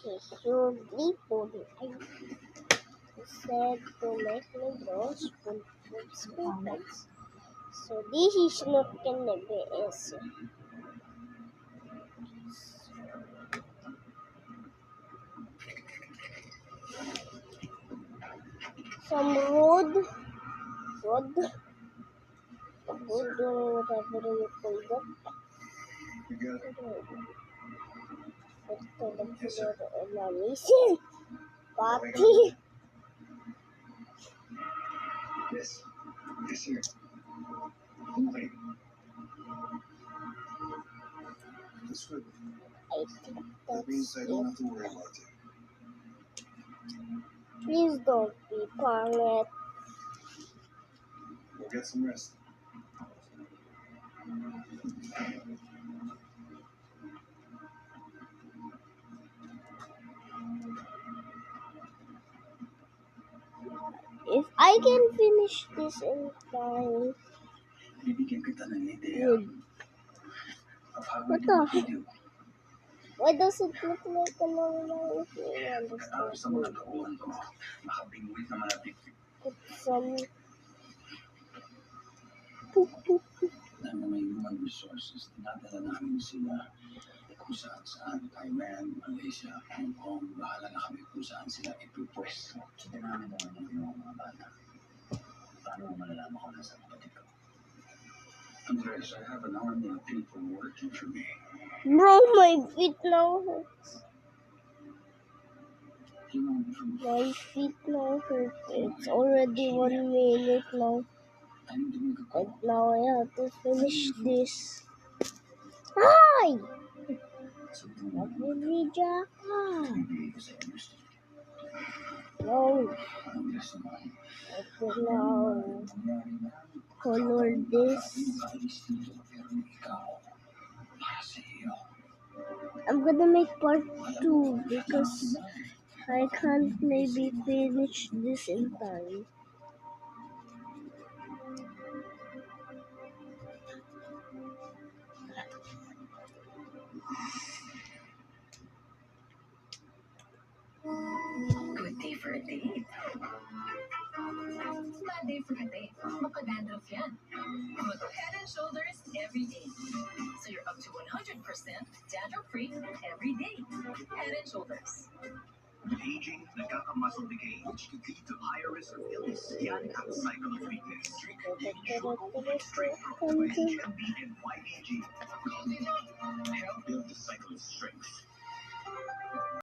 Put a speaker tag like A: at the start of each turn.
A: Usually I said to make noodles with spoons. So this is not gonna be easy. Some road, whatever you call that. Listen, Papi.
B: Yes, sir. Okay. That's good.
A: I think
B: That means I
A: that's
B: don't
A: it.
B: have to worry about it.
A: Please don't be quiet.
B: Go get some rest.
A: If I can finish this in time,
B: Bibigyan kita ng idea.
A: good.
B: Of how
A: What
B: we do
A: the
B: what we
A: heck?
B: do.
A: Why does it look like a normal if you
B: Pagkatapos sa mga
A: understand?
B: taon ko, makabingwit naman natin
A: Put some poop.
B: ng mga human resources. Dinadala namin sila kung saan Thailand, Malaysia, Hong Kong, bahala na kami kung saan sila ipupwes. So, dinami naman yung mga bata. Paano mo malalaman kung nasa kapatid ko? Andres, I have an army of people working for me.
A: Bro, my feet now hurts.
B: Human proof.
A: My feet now hurt. It's already 1 minute now.
B: I need to make a
A: And
B: call.
A: now I have to finish this. Hi! Nabili Jaka. No. I can now color this. I'm gonna make part 2 because I can't maybe finish this in time.
C: Good day for a date. Bad day for a date. Makadandruff yan. Mag Head and Shoulders every day. So you're up to 100% dandruff-free every day. Head and Shoulders.
D: Aging, nagkaka-muscle decay, which could lead to higher risk of illness. Yan ang cycle of weakness. Drink short overnight strength from HMB and YAG. Help build the cycle of strength.